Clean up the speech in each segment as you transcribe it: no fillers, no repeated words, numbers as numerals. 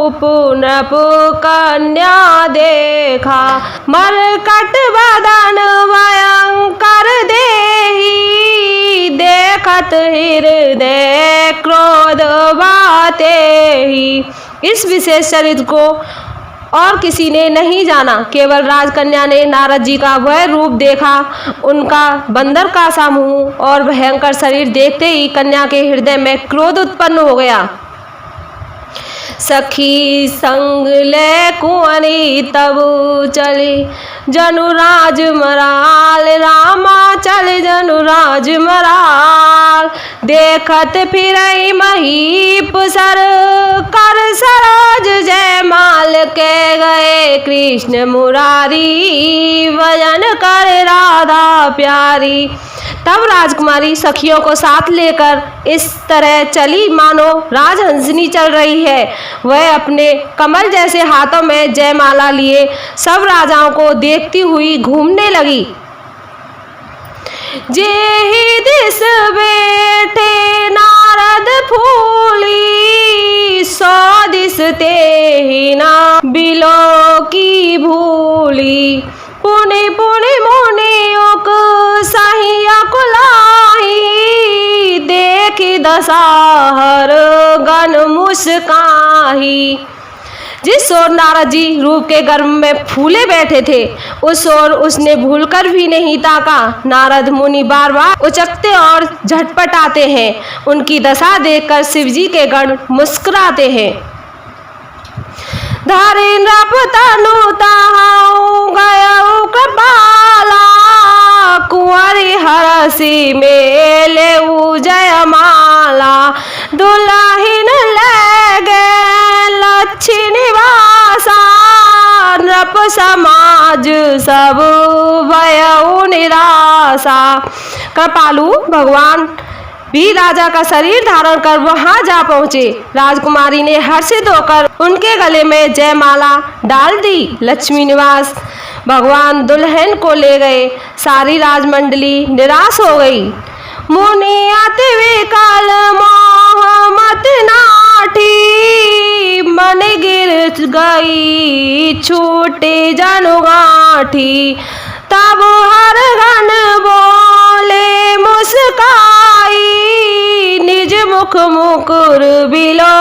रूप नृप कन्या देखा, मरकट बदन भयंकर देहि, देखत हृदय क्रोध बाते ही। इस विशेष चरित्र को और किसी ने नहीं जाना, केवल राजकन्या ने नारद जी का वह रूप देखा। उनका बंदर का सा मुंह और भयंकर शरीर देखते ही कन्या के हृदय में क्रोध उत्पन्न हो गया। सखी संग ले कुंवरी तब चले, जनुराज मराल रामा चल जनुराज मराल, देखत फिरई महीप सर कर सरोज जयमाल के गए कृष्ण मुरारी, भजन कर राधा प्यारी। तब राजकुमारी सखियों को साथ लेकर इस तरह चली मानो राजहंसिनी चल रही है। वह अपने कमल जैसे हाथों में जयमाला लिए सब राजाओं को देखती हुई घूमने लगी। जेहि दिस बैठे नारद फूली, सौ दिस तेहि ना बिलो की भूली, पुनि पुनि मुनि उक सही अकुलाही, देखि दसाहर गण मुस्काही। जिस ओर नारद जी रूप के गर्भ में फूले बैठे थे उस ओर उसने भूलकर भी नहीं ताका। नारद मुनि बार बार उचकते और झटपट आते हैं। उनकी दशा देखकर शिवजी के गण मुस्कुराते हैं। धारी नृप तनु ताहु गयउ कृपाला, कुंवरी हरसि मेले जयमाला, दुल्हिन ले गए लक्ष्मी निवासा, नृप समाज सब भयउ निराशा। कृपालु भगवान भी राजा का शरीर धारण कर वहां जा पहुंचे। राजकुमारी ने हर्षित होकर उनके गले में जयमाला डाल दी। लक्ष्मी निवास भगवान दुल्हन को ले गए। सारी राजमंडली निराश हो गई। मुनि अति विकल मोह मत नाठी, मन गिर गई छूटे जनु गांठी, तब हर गण बोले मुस्काई, निज मुख मुकुर बिलो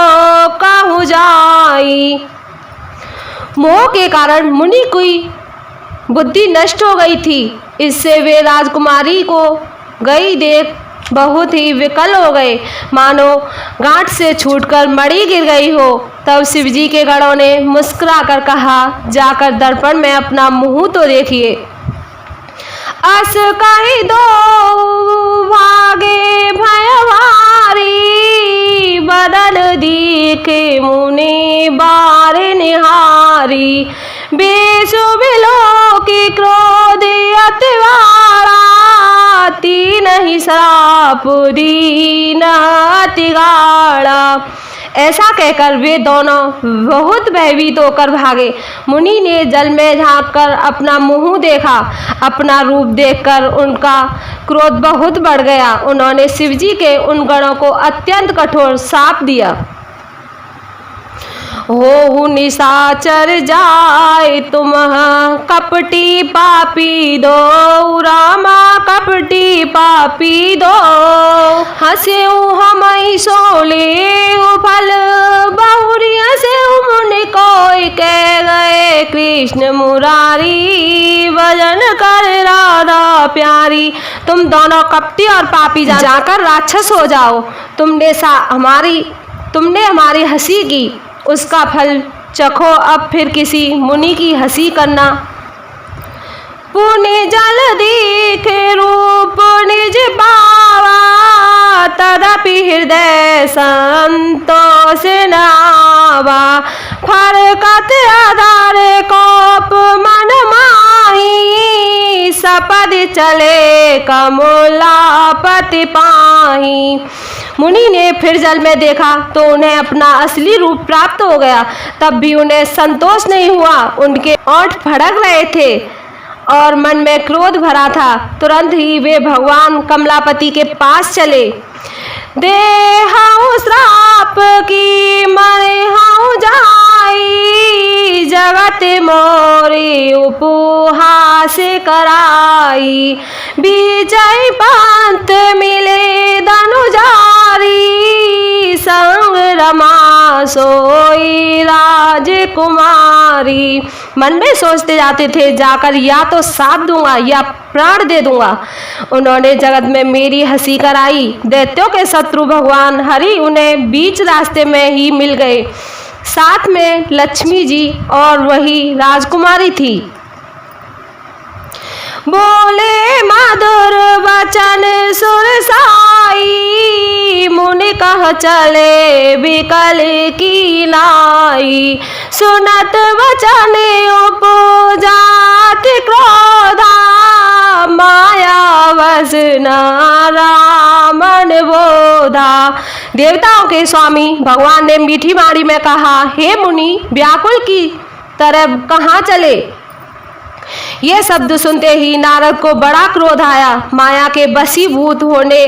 कहु जाई। मोह के कारण मुनि की बुद्धि नष्ट हो गई थी। इससे वे राजकुमारी को गई देख बहुत ही विकल हो गए, मानो गांठ से छूटकर मणि गिर गई हो। तब शिवजी के गणों ने मुस्कुरा कर कहा, जाकर दर्पण में अपना मुंह तो देखिए। अस कहि दो भागे भयवारी, बदन दीखे मुनि बार निहारी, बेसु बिलो की क्रोध अतिवारा, तीन ही श्राप दीन अति गाढ़ा। ऐसा कहकर वे दोनों बहुत भयभीत होकर भागे। मुनि ने जल में झांककर अपना मुंह देखा। अपना रूप देखकर उनका क्रोध बहुत बढ़ गया। उन्होंने शिवजी के उन गणों को अत्यंत कठोर शाप दिया। हो निशाचर जाय तुम कपटी पापी दो, रामा कपटी पापी दो, हंसेऊ हमई सोले फल बहुरी, हंसेऊ मुनि कोई कह गए कृष्ण मुरारी, भजन कर राधा प्यारी। तुम दोनों कपटी और पापी जाकर राक्षस हो जाओ। तुमने हमारी हंसी की, उसका फल चखो। अब फिर किसी मुनि की हंसी करना। पुनि जल दीखे रूप निज पावा, तदपि हृदय संतोष न आवा, फरकत आधार कोप मन माही, सपद चले कमलापति पाही। मुनि ने फिर जल में देखा तो उन्हें अपना असली रूप प्राप्त हो गया। तब भी उन्हें संतोष नहीं हुआ। उनके ओंठ फड़क रहे थे और मन में क्रोध भरा था। तुरंत ही वे भगवान कमलापति के पास चले। देहु श्राप की मरहु जाय, मोरी उपहास कराई। विजय पंत मिले धनुजारी, संग रमा सोई राजकुमारी। मन में सोचते जाते थे, जाकर या तो साथ दूंगा या प्राण दे दूंगा। उन्होंने जगत में मेरी हंसी कराई। दैत्यों के शत्रु भगवान हरि उन्हें बीच रास्ते में ही मिल गए। साथ में लक्ष्मी जी और वही राजकुमारी थी। बोले मधुर वचन सुरसाई, मुनि कह चले विकल की लाई। सुनत वचन उपजात क्रोधा, माया वश रामन बोधा। देवताओं के स्वामी भगवान ने मीठी वाणी में कहा, हे मुनि, व्याकुल की तरह कहाँ चले। ये शब्द सुनते ही नारद को बड़ा क्रोध आया। माया के वशीभूत होने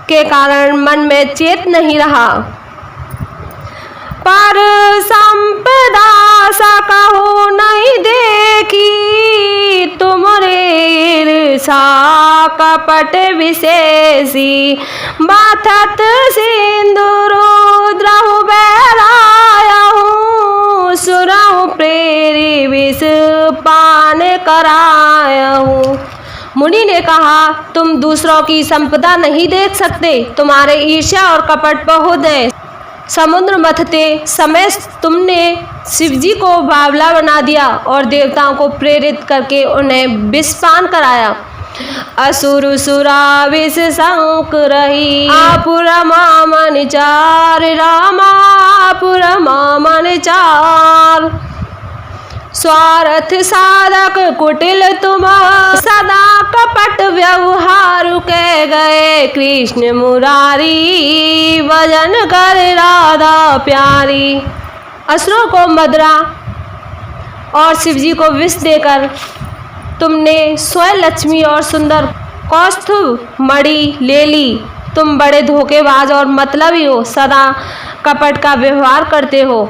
के कारण मन में चेत नहीं रहा। पर संपदा सकहु नहीं देखी, तुमरे ईर्षा कपट विशेषी। बाथत सिंदूरुद्रहु बैरायहु, सुरहु प्रेरी विष पान करायहु। मुनि ने कहा, तुम दूसरों की संपदा नहीं देख सकते, तुम्हारे ईर्ष्या और कपट बहुत है। समुद्र मथते समय तुमने शिवजी को बावला बना दिया और देवताओं को प्रेरित करके उन्हें विषपान कराया। असुर सुरा विष संक रही, आपुरमा मन चार रामा, आपुरमा मन चार। स्वार्थ साधक कुटिल तुम, सदा कपट व्यवहार के गए। कृष्ण मुरारी भजन कर राधा प्यारी। असुरों को मदरा और शिवजी को विष देकर तुमने स्वयं लक्ष्मी और सुंदर कौस्तुभ मणि ले ली। तुम बड़े धोखेबाज और मतलबी हो, सदा कपट का व्यवहार करते हो।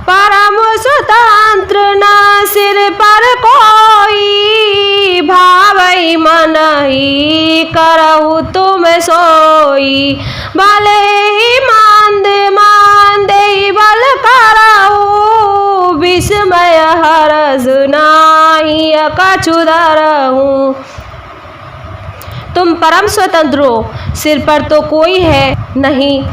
परम स्वतंत्र न सिर पर कोई, भावई मन ही करहु तुम सोई। भले ही मांदे बल करहु, विस्मय हरस नाहि कछु धरहु। तुम परम स्वतंत्र हो, सिर पर तो कोई है नहीं।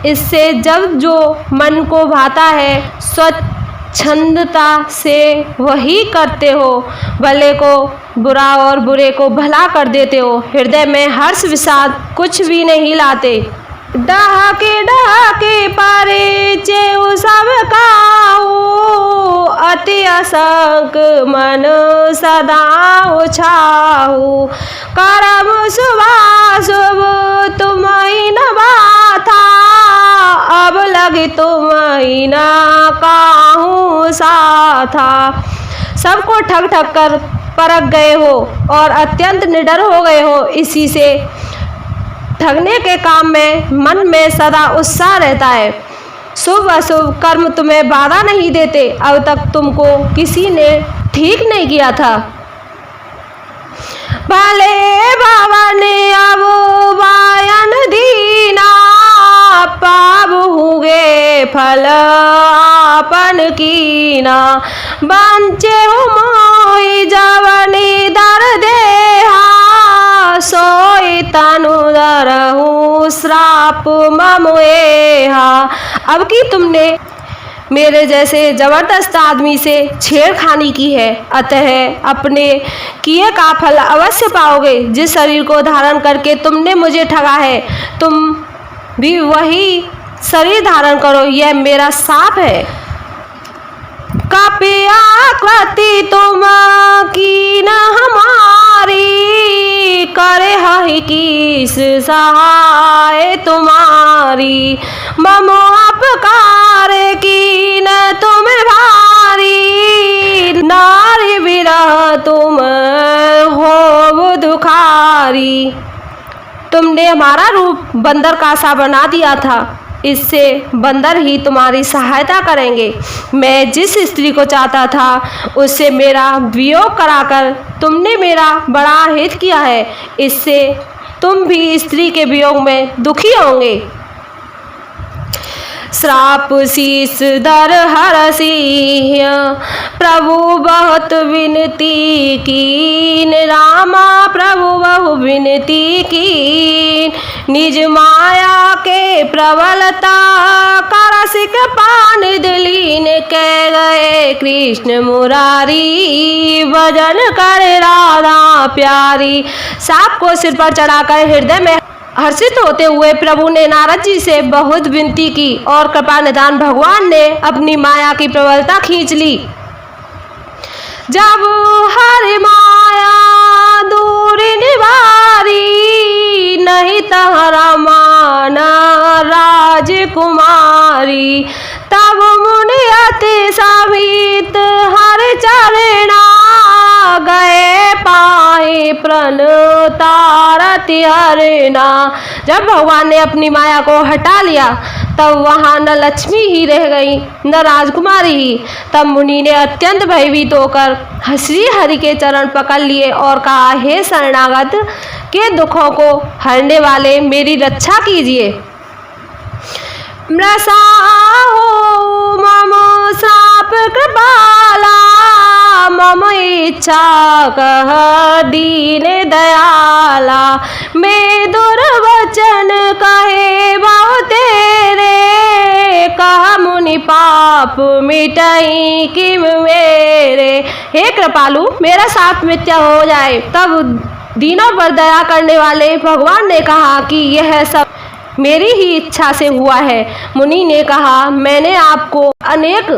इससे जब जो मन को भाता है स्वच्छंदता से वही करते हो। भले को बुरा और बुरे को भला कर देते हो। हृदय में हर्ष विषाद कुछ भी नहीं लाते। डहके परिचय सब काहू, अति असंक मन सदा उछाहू। करम शुभाशुभ तुम्हि न बाथा, अब लगे तुम्हि न काहू साथा। सबको ठग ठग कर परख गए हो और अत्यंत निडर हो गए हो। इसी से ठगने के काम में मन में सदा उत्साह रहता है। शुभ अशुभ कर्म तुम्हें बाधा नहीं देते। अब तक तुमको किसी ने ठीक नहीं किया था। भले भवन अब वायन दीना, पाप हुए फल आपन कीना। बंचे हो मोहि जवनी दर देहा, सोई तनु धरहु श्राप ममुएहा। अब की तुमने मेरे जैसे जबरदस्त आदमी से छेड़खानी की है, अतः अपने किए का फल अवश्य पाओगे। जिस शरीर को धारण करके तुमने मुझे ठगा है, तुम भी वही शरीर धारण करो, यह मेरा शाप है। कपिया कृति तुम की न हमारी, करे हहि किस सहाय तुम्हारी। ममो अपकार की न तुम भारी, नारी विरह तुम हो दुखारी। तुमने हमारा रूप बंदर का सा बना दिया था इससे बंदर ही तुम्हारी सहायता करेंगे। मैं जिस स्त्री को चाहता था उससे मेरा वियोग कराकर तुमने मेरा बड़ा हित किया है, इससे तुम भी स्त्री के वियोग में दुखी होंगे। श्राप शीस धर हरसिंह प्रभु बहुत विनती कीन, रामा प्रभु बहु विनती कीन। निज माया के प्रबलता करसिक पान दिलीन, कह गए कृष्ण मुरारी भजन करे राधा प्यारी। सांप को सिर पर चढ़ाकर हृदय में हर्षित होते हुए प्रभु ने नारद जी से बहुत विनती की और कृपा निधान भगवान ने अपनी माया की प्रबलता खींच ली। जब हरि माया दूर निवारी, नहीं तहरा माना राजकुमारी। तब मुनि अति समीत हर चरणा, गए पाए प्रण तारति हरना। जब भगवान ने अपनी माया को हटा लिया तब वहाँ न लक्ष्मी ही रह गई न राजकुमारी ही। तब मुनि ने अत्यंत भयभीत होकर श्री हरि के चरण पकड़ लिए और कहा, हे शरणागत के दुखों को हरने वाले, मेरी रक्षा कीजिए। मृषा हो मम श्राप कृपाला, मम इच्छा कह दीन दयाला। मैं दुर्वचन कहे बहु तेरे, कह मुनि पाप मिटाई किम मेरे। हे कृपालु, मेरा साथ मिथ्या हो जाए। तब दीनों पर दया करने वाले भगवान ने कहा कि यह सब मेरी ही इच्छा से हुआ है। मुनि ने कहा, मैंने आपको अनेक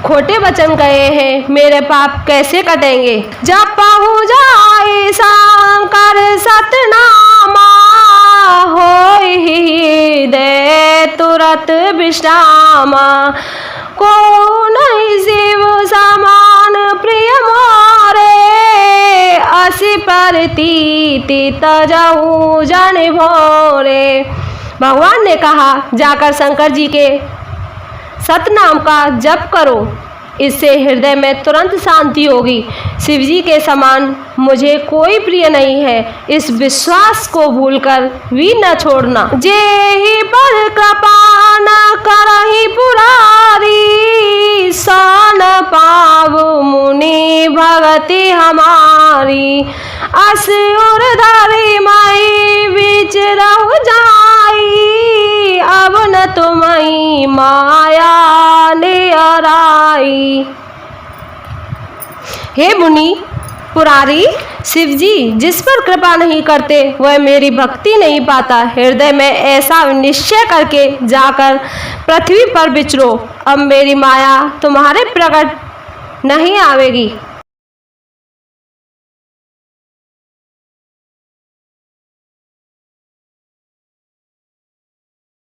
खोटे वचन कहे हैं, मेरे पाप कैसे कटेंगे। जब पहुँच जाए शंकर सतनामा, होय हृदय तुरत विश्रामा। को नहीं शिव समान प्रिय मोरे, असी परतीति तजहु जन भोरे। भगवान ने कहा, जाकर शंकर जी के सतनाम का जप करो, इससे हृदय में तुरंत शांति होगी। शिव जी के समान मुझे कोई प्रिय नहीं है, इस विश्वास को भूलकर भी न छोड़ना। जेहि पर कृपा न करहि पुरारी, सन पाव मुनि भगति हमारी। असुर धरि मई बीच रह जाई, अब न तुम्हें माया नियराई। हे मुनि पुरारी, शिव जी जिस पर कृपा नहीं करते वह मेरी भक्ति नहीं पाता। हृदय में ऐसा निश्चय करके जाकर पृथ्वी पर विचरो, अब मेरी माया तुम्हारे प्रकट नहीं आवेगी।